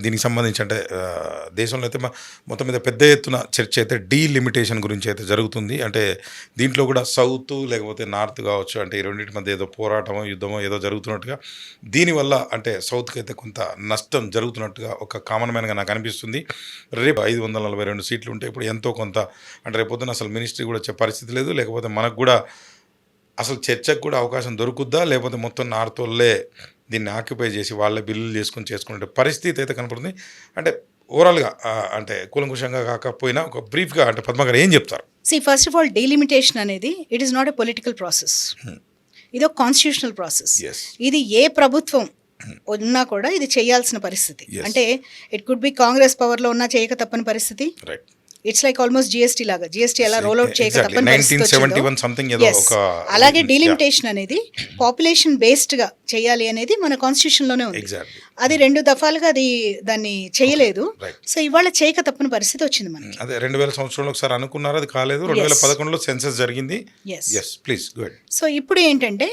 దీనికి సంబంధించి అంటే దేశంలో అయితే మొత్తం మీద పెద్ద ఎత్తున చర్చ అయితే డీలిమిటేషన్ గురించి అయితే జరుగుతుంది. అంటే దీంట్లో కూడా సౌత్ లేకపోతే నార్త్ కావచ్చు, అంటే ఈ రెండింటి మధ్య ఏదో పోరాటమో యుద్ధమో ఏదో జరుగుతున్నట్టుగా, దీనివల్ల అంటే సౌత్కి అయితే కొంత నష్టం జరుగుతున్నట్టుగా ఒక కామన్ మ్యాన్గా నాకు అనిపిస్తుంది. రేపు 542 సీట్లు ఉంటే ఇప్పుడు ఎంతో కొంత అంటే రేపొద్దున అసలు మినిస్ట్రీ కూడా వచ్చే పరిస్థితి లేదు, లేకపోతే మనకు కూడా అసలు చర్చకు కూడా అవకాశం దొరుకుద్దా, లేకపోతే మొత్తం నార్త్ వాళ్ళే దీన్ని ఆక్యుపై చేసి వాళ్ళే బిల్లులు చేసుకునే పరిస్థితి అయితే కనపడుతుంది. అంటే ఓవరాల్గా అంటే కూలంకుషంగా కాకపోయినా ఒక బ్రీఫ్గా అంటే పద్మ గారు ఏం చెప్తారు? ఫస్ట్ ఆఫ్ ఆల్ డీలిమిటేషన్ అనేది it is not a political process, ఇది ఒక కాన్స్టిట్యూషనల్ ప్రాసెస్. ఇది ఏ ప్రభుత్వం ఉన్నా కూడా ఇది చేయాల్సిన పరిస్థితి. అంటే ఇట్ కుడ్ బి కాంగ్రెస్ పవర్లో ఉన్నా చేయక తప్పని పరిస్థితి. ఇట్స్ లైక్ ఆల్మోస్ట్ జిఎస్టీ లాగా, జిఎస్టీ ఎలా రోల్ అవుట్ చేయక తప్పని పరిస్థితి. అలాగే డీలిమిటేషన్ అనేది పాపులేషన్ బేస్డ్ గా చేయాలి అనేది మన కాన్స్టిట్యూషన్ లోనే ఉంది. అది 2 దఫాలుగా అది దాన్ని చేయలేదు. సో ఇవాళ చేయక తప్పని పరిస్థితి వచ్చింది మనకి. అదే 2000 సంవత్సరంలో ఒకసారి అనుకున్నారు, అది కాలేదు. 2011లో సెన్సస్ జరిగింది. Please go head. సో ఇప్పుడు ఏంటంటే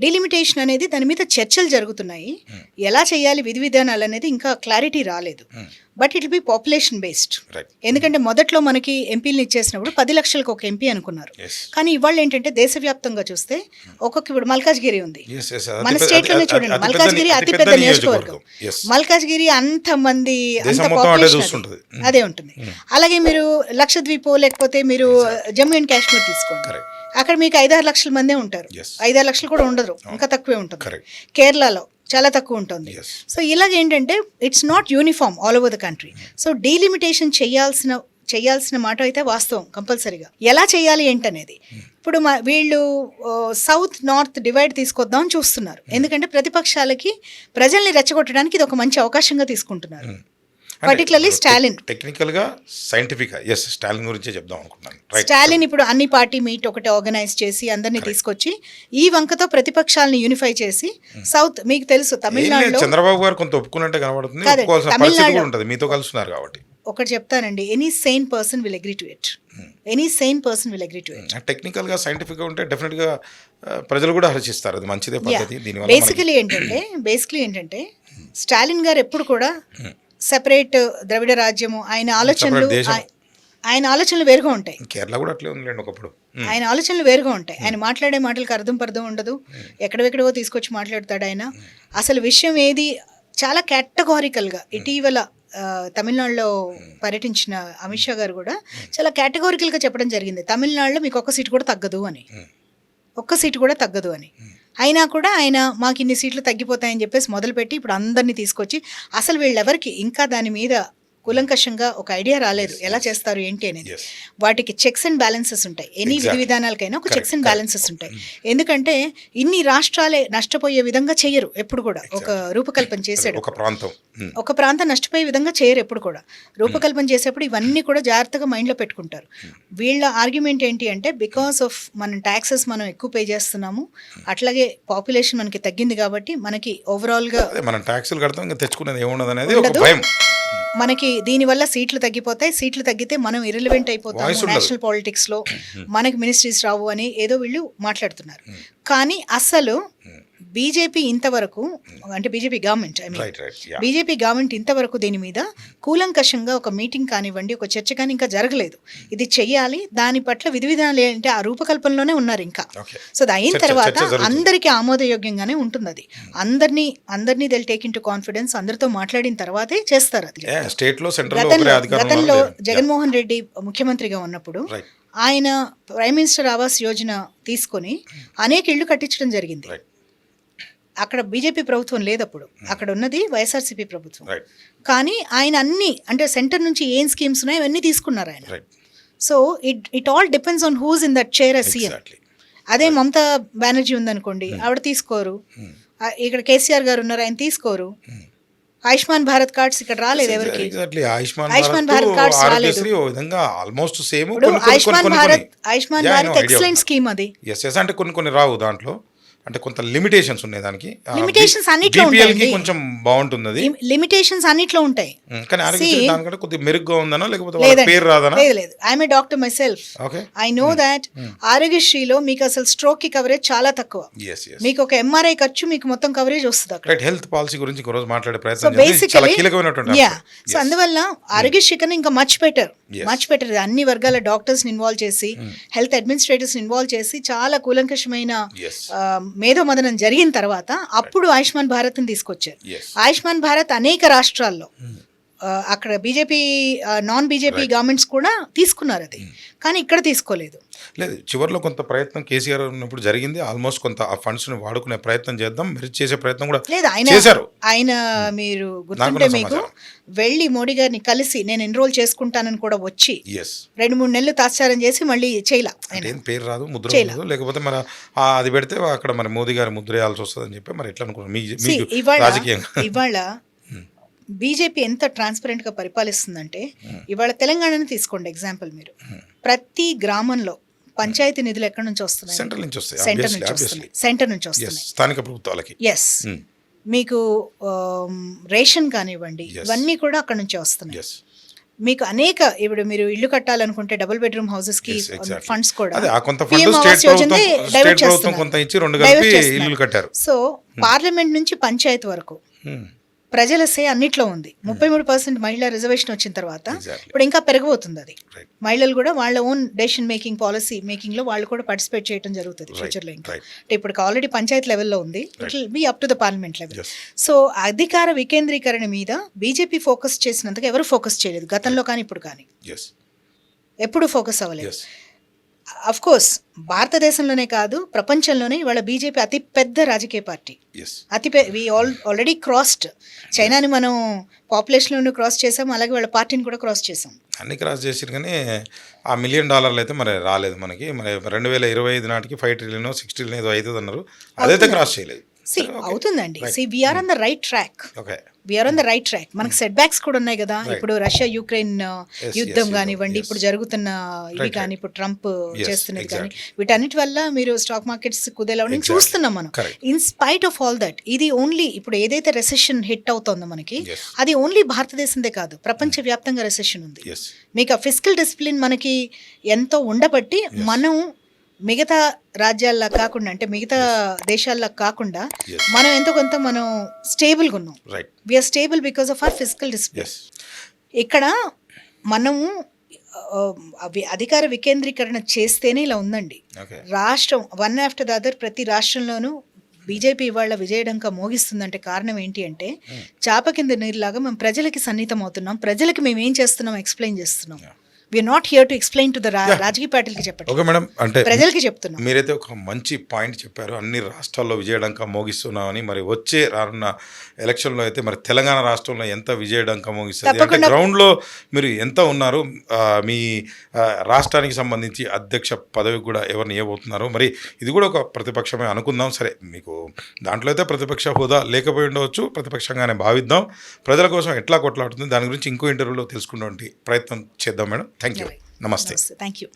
డీలిమిటేషన్ అనేది దాని మీద చర్చలు జరుగుతున్నాయి. ఎలా చేయాలి విధి విధానాలు అనేది ఇంకా క్లారిటీ రాలేదు. But it be population based. ఎందుకంటే మొదట్లో మనకి ఎంపీలను ఇచ్చేసినప్పుడు 10 లక్షలకు ఒక ఎంపీ అనుకున్నారు. కానీ ఇవాళ ఏంటంటే దేశవ్యాప్తంగా చూస్తే ఇప్పుడు మల్కాజ్గిరి ఉంది, మన స్టేట్ లోనే చూడండి, మల్కాజ్గిరి అతిపెద్ద నియోజకవర్గం. మల్కాజ్గిరి అంత మంది అంత పాపులేషన్ అదే ఉంటుంది. అలాగే మీరు లక్షద్వీప్ లేకపోతే మీరు జమ్మూ అండ్ కాశ్మీర్ తీసుకోండి, అక్కడ మీకు 5-6 లక్షల మందే ఉంటారు. 5-6 లక్షలు కూడా ఉండరు, ఇంకా తక్కువే ఉంటుంది. కేరళలో చాలా తక్కువ ఉంటుంది. సో ఇలాగేంటంటే it's not uniform all over the country. So delimitation చేయాల్సిన మాట అయితే వాస్తవం కంపల్సరీగా. ఎలా చేయాలి ఏంటనేది ఇప్పుడు వీళ్ళు సౌత్ నార్త్ డివైడ్ తీసుకొద్దామని చూస్తున్నారు. ఎందుకంటే ప్రతిపక్షాలకి ప్రజల్ని రెచ్చగొట్టడానికి ఇది ఒక మంచి అవకాశంగా తీసుకుంటున్నారు. పర్టికులర్లీ స్టాలిన్ టెక్నికల్ గా సైంటిఫిక్ గా స్టాలిన్ గురించి చెప్దాం అనుకుంటున్నాను. స్టాలిన్ ఇప్పుడు అన్ని పార్టీ మీట్ ఒకటి ఆర్గనైజ్ చేసి అందరినీ తీసుకొచ్చి ఈ వంకతో ప్రతిపక్షాలను యూనిఫై చేసి సౌత్, మీకు తెలుసు తమిళనాడులో చంద్రబాబు గారు కొంత ఒప్పుకున్నట్టుగా కనబడుతుంది, తమిళనాడు ఉంటుంది, మీతో కలుస్తున్నారు కాబట్టి. ఒకటి చెప్తానండి, any Sen person will agree to it. Technical గా సైంటిఫిక్ గా ఉంటే డెఫినెట్ గా ప్రజలు కూడా హర్షిస్తారు, అది మంచిదే పద్ధతి. దీనివల్ల బేసికలీ ఏంటంటే స్టాలిన్ గారు ఎప్పుడు కూడా సెపరేట్ ద్రవిడ రాజ్యము, ఆయన ఆలోచనలు వేరుగా ఉంటాయి. కేరళ కూడా అట్లే ఉందిలేండి ఒకప్పుడు. ఆయన ఆలోచనలు వేరుగా ఉంటాయి. ఆయన మాట్లాడే మాటలకు అర్థం ఉండదు, ఎక్కడెక్కడో తీసుకొచ్చి మాట్లాడతాడు ఆయన. అసలు విషయం ఏది చాలా కేటగారికల్గా ఇటీవల తమిళనాడులో పర్యటించిన అమిత్ షా గారు కూడా చాలా కేటగారికల్గా చెప్పడం జరిగింది, తమిళనాడులో మీకు ఒక్క సీటు కూడా తగ్గదు అని. అయినా కూడా ఆయన మాకు ఇన్ని సీట్లు తగ్గిపోతాయని చెప్పేసి మొదలుపెట్టి ఇప్పుడు అందరినీ తీసుకొచ్చి అసలు వీళ్ళెవరికి ఇంకా దాని మీద కూలంకషంగా ఒక ఐడియా రాలేదు ఎలా చేస్తారు ఏంటి అనేది. వాటికి చెక్స్ అండ్ బ్యాలెన్సెస్ ఉంటాయి. ఎనీ విధి విధానాలకైనా ఒక చెక్స్ అండ్ బ్యాలెన్సెస్ ఉంటాయి. ఎందుకంటే ఇన్ని రాష్ట్రాలే నష్టపోయే విధంగా చేయరు ఎప్పుడు కూడా. ఒక రూపకల్పన చేసాడు, ఒక ప్రాంతం నష్టపోయే విధంగా చేయరు ఎప్పుడు కూడా. రూపకల్పన చేసేప్పుడు ఇవన్నీ కూడా జాగ్రత్తగా మైండ్లో పెట్టుకుంటారు. వీళ్ళ ఆర్గ్యుమెంట్ ఏంటి అంటే బికాస్ ఆఫ్ మనం ట్యాక్సెస్ మనం ఎక్కువ పే చేస్తున్నాము, అట్లాగే పాపులేషన్ మనకి తగ్గింది కాబట్టి మనకి ఓవరాల్గా మనం ట్యాక్సులు కడతాం, ఇంకా తెచ్చుకునేది ఏమున్నది అనేది ఒక భయం. మనకి దీనివల్ల సీట్లు తగ్గిపోతాయి, సీట్లు తగ్గితే మనం ఇర్రిలవెంట్ అయిపోతాము నేషనల్ పాలిటిక్స్లో, మనకి మినిస్ట్రీస్ రావు అని ఏదో వీళ్ళు మాట్లాడుతున్నారు. కానీ అసలు బీజేపీ ఇంతవరకు, అంటే బీజేపీ గవర్నమెంట్ ఇంతవరకు దీని మీద కూలంకషంగా ఒక మీటింగ్ కానివ్వండి, ఒక చర్చ కానీ ఇంకా జరగలేదు. ఇది చెయ్యాలి, దాని పట్ల విధి విధానాలు ఏంటంటే ఆ రూపకల్పనలోనే ఉన్నారు ఇంకా. సో అది అయిన తర్వాత అందరికీ ఆమోదయోగ్యంగానే ఉంటుంది. అది అందరినీ will take into confidence, అందరితో మాట్లాడిన తర్వాతే చేస్తారు. అది గతంలో జగన్మోహన్ రెడ్డి ముఖ్యమంత్రిగా ఉన్నప్పుడు ఆయన ప్రైమ్ మినిస్టర్ ఆవాస్ యోజన తీసుకొని అనేక ఇళ్లు కట్టించడం జరిగింది. అక్కడ బీజేపీ ప్రభుత్వం లేదప్పుడు, అక్కడ ఉన్నది వైఎస్ఆర్సీపీ ప్రభుత్వం. కానీ ఆయన అన్ని అంటే సెంటర్ నుంచి ఏం స్కీమ్స్ ఉన్నాయో అవన్నీ తీసుకున్నారు ఆయన. So it all depends on who's in that chair as CM. అదే మమతా బెనర్జీ ఉందనుకోండి, ఆవిడ తీసుకోరు. ఇక్కడ కేసీఆర్ గారు ఉన్నారు, ఆయన తీసుకోరు. ఆయుష్మాన్ భారత్ కార్డ్స్ ఇక్కడ రాలేదు ఎవరికి. ఆయుష్మాన్ భారత్ కార్డ్స్ రాలేదు. ఆయుష్మాన్ భారత్ ఎక్సలెంట్ స్కీమ్ అది. అంటే కొన్ని రావు దాంట్లో. అంటే కొంత లిమిటేషన్స్ ఉన్నాయి దానికి. Limitations అన్నిట్లో BPL కి ఉంటాయండి. కొంచెం బాగుంటుంది అది. లిమిటేషన్స్ అన్నిట్లో ఉంటాయి. కానీ ఆరోగ్యశ్రీ See, దానికంటే కొద్దిగా మెరుగ్గా ఉందనో లేకపోతే వాళ్ళ లేదండి. పేరు రాదనా? లేదు I'm a doctor myself. Okay. I know that ఆరోగ్యశ్రీలో మీకు అసలు స్ట్రోక్ కి కవరేజ్ చాలా తక్కువ. Yes yes. మీకు ఒక ఎంఆర్ఐ ఖర్చు మీకు మొత్తం కవరేజ్ వస్తుంది అక్కడ. రైట్. హెల్త్ పాలసీ గురించి ఒక రోజు మాట్లాడే సో ప్రయత్నం చేద్దాం. ఇది చాలా బేసికలీ కీలకమైనటువంటి యా సో అందువల్ల ఆరోగ్యశ్రీ కన్నా ఇంకా much better Yes. Much better అన్ని వర్గాల డాక్టర్స్ ఇన్వాల్వ్ చేసి హెల్త్ అడ్మినిస్ట్రేటర్స్ ఇన్వాల్వ్ చేసి చాలా కూలంకషమైన ఎస్ మేధోమదనం జరిగిన తర్వాత అప్పుడు ఆయుష్మాన్ భారత్ ని తీసుకొచ్చారు. ఎస్. ఆయుష్మాన్ భారత్ అనేక రాష్ట్రాల్లో అక్కడ బీజేపీ నాన్ బీజేపీ గవర్నమెంట్స్ కూడా తీసుకున్నారు అది, కానీ ఇక్కడ తీసుకోలేదు. లేదు, చివరిలో కొంత ప్రయత్నం కేసీఆర్ ఉన్నప్పుడు జరిగింది. ఆల్మోస్ట్ కొంత ఆ ఫండ్స్ ని వాడుకునే ప్రయత్నం చేద్దాం, మీరు చేసే ప్రయత్నం కూడా లేదు చేశారు. ఆయన మీరు గుర్తుంటే నాకున్న మీకు సమాచారం. వెళ్ళి మోడీ గారిని కలిసి నేను ఎన్రోల్ చేసుకుంటానని కూడా వచ్చి ఎస్. 2-3 నెలలు తాత్సారం చేసి మళ్ళీ చేయలా అంటే ఏం పేరు రాదు, ముద్ర చేయలే. రాదు, లేకపోతే మరి అది పెడితే అక్కడ మరి మోదీ గారి ముద్ర వేయాల్సి వస్తుందని చెప్పి మరి ఎట్లా అనుకున్నారు See, మీకు ఇవాళ రాజకీయంగా? ఇవాళ బీజేపీ ఎంత ట్రాన్స్పరెంట్ గా పరిపాలిస్తుందంటే ఇవాళ తెలంగాణని తీసుకోండి ఎగ్జాంపుల్ మీరు. ప్రతి గ్రామంలో పంచాయతీ నిధులు ఎక్కడి నుంచి వస్తున్నాయి? సెంట్రల్ నుంచి వస్తాయి. సెంటర్ Obviously, నుంచి obviously. వస్తున్నాయి. సెంటర్ నుంచి Yes, వస్తున్నాయి. స్థానిక ప్రభుత్వాలకి. ఎస్ మీకు రేషన్ కానివ్వండి Yes. ఇవన్నీ కూడా అక్కడ నుంచే వస్తున్నాయి. ఎస్. మీకు అనేక ఇప్పుడు మీరు ఇల్లు కట్టాలనుకుంటే డబుల్ బెడ్రూమ్ హౌసెస్ కి Yes, exactly. ఫండ్స్ కూడా అదే ఆ కొంత PM ఫండ్ ఆవాస్ స్టేట్ యోజనే ప్రభుత్వం డైవర్ట్ కొంత చేస్తున్నారు. ఇచ్చి 2 డైవర్ట్ కలిపి చేస్తున్నారు. ఇల్లు కట్టారు. సో పార్లమెంట్ నుంచి పంచాయత్ వరకు ప్రజల సే అన్నిట్లో ఉంది. 33% మహిళా రిజర్వేషన్ వచ్చిన తర్వాత Exactly. ఇప్పుడు ఇంకా పెరగబోతుంది అది. Right. మహిళలు కూడా వాళ్ళ own decision making policy making లో వాళ్ళు కూడా పార్టిసిపేట్ చేయడం జరుగుతుంది ఫ్యూచర్ లో. ఇంకా Right. అంటే ఇప్పుడు ఆల్రెడీ పంచాయత్ లెవెల్లో ఉంది, it will be up to the parliament level. Yes. So అధికార వికేంద్రీకరణ మీద బీజేపీ ఫోకస్ చేసినంతగా ఎవరు ఫోకస్ చేయలేదు గతంలో కానీ ఇప్పుడు కానీ, ఎస్. ఎప్పుడు ఫోకస్ అవ్వలేదు. ఎస్. అఫ్ కోర్స్ భారతదేశంలోనే కాదు ప్రపంచంలోనే ఇవాళ బీజేపీ అతి పెద్ద రాజకీయ పార్టీ. ఎస్. వి ఆల్రెడీ క్రాస్డ్ చైనాని మనం పాపులేషన్లోనూ క్రాస్ చేసాం, అలాగే వాళ్ళ పార్టీని కూడా క్రాస్ చేసాం. అన్ని క్రాస్ చేసారు కానీ ఆ $1 మిలియన్ అయితే మరి రాలేదు మనకి. మరి 2025 నాటికి 5 ట్రిలియన్ 6 ట్రిలియన్ ఏదో అవుతుంది అన్నారు, అదైతే క్రాస్ చేయలేదు. అవుతుందండి. We're on the right track. Okay. We're on the right track. మనకు సెట్ బ్యాక్స్ కూడా ఉన్నాయి కదా. ఇప్పుడు రష్యా యుక్రెయిన్ యుద్ధం కానివ్వండి, ఇప్పుడు జరుగుతున్న ఇవి కానీ, ఇప్పుడు ట్రంప్ చేస్తున్నది కానీ, వీటన్నిటి వల్ల మీరు స్టాక్ మార్కెట్స్ కుదేలా చూస్తున్నాం మనం. In spite of all that ఇది ఓన్లీ ఇప్పుడు ఏదైతే రెసెషన్ హిట్ అవుతుందో మనకి, అది ఓన్లీ భారతదేశందే కాదు ప్రపంచవ్యాప్తంగా రెసెషన్ ఉంది. మీకు ఆ ఫిస్కల్ డిసిప్లిన్ మనకి ఎంతో ఉండబట్టి మనం మిగతా రాజ్యాల్లో కాకుండా అంటే మిగతా దేశాల్లో కాకుండా మనం ఎంతో కొంత మనం స్టేబుల్గా ఉన్నాం. We're stable because of our physical discipline. ఇక్కడ మనము అధికార వికేంద్రీకరణ చేస్తేనే ఇలా ఉందండి. రాష్ట్రం వన్ ఆఫ్టర్ ద అదర్ ప్రతి రాష్ట్రంలోనూ బీజేపీ ఇవాళ విజయడంక మోగిస్తుందంటే కారణం ఏంటి అంటే చాప కింద నీరులాగా మేము ప్రజలకి సన్నిహితం అవుతున్నాం, ప్రజలకి మేము ఏం చేస్తున్నాం ఎక్స్ప్లెయిన్ చేస్తున్నాం. We're not here to explain to the రాజకీయ పార్టీలకి చెప్పండి. ఓకే మేడం, అంటే ప్రజలకి చెప్తున్నాం. మీరైతే ఒక మంచి పాయింట్ చెప్పారు. అన్ని రాష్ట్రాల్లో విజయడంక మోగిస్తున్నామని. మరి వచ్చే రానున్న ఎలక్షన్లో అయితే మరి తెలంగాణ రాష్ట్రంలో ఎంత విజయడంక మోగిస్తుంది అంటే గ్రౌండ్లో మీరు ఎంత ఉన్నారు, మీ రాష్ట్రానికి సంబంధించి అధ్యక్ష పదవికి కూడా ఎవరిని ఇవ్వబోతున్నారు, మరి ఇది కూడా ఒక ప్రతిపక్షమే అనుకుందాం. సరే, మీకు దాంట్లో అయితే ప్రతిపక్ష హోదా లేకపోయి ఉండవచ్చు, ప్రతిపక్షంగానే భావిద్దాం. ప్రజల కోసం ఎట్లా కొట్లాడుతుంది దాని గురించి ఇంకో ఇంటర్వ్యూలో తెలుసుకునే ప్రయత్నం చేద్దాం మేడం. Thank you. నమస్తే. Thank you.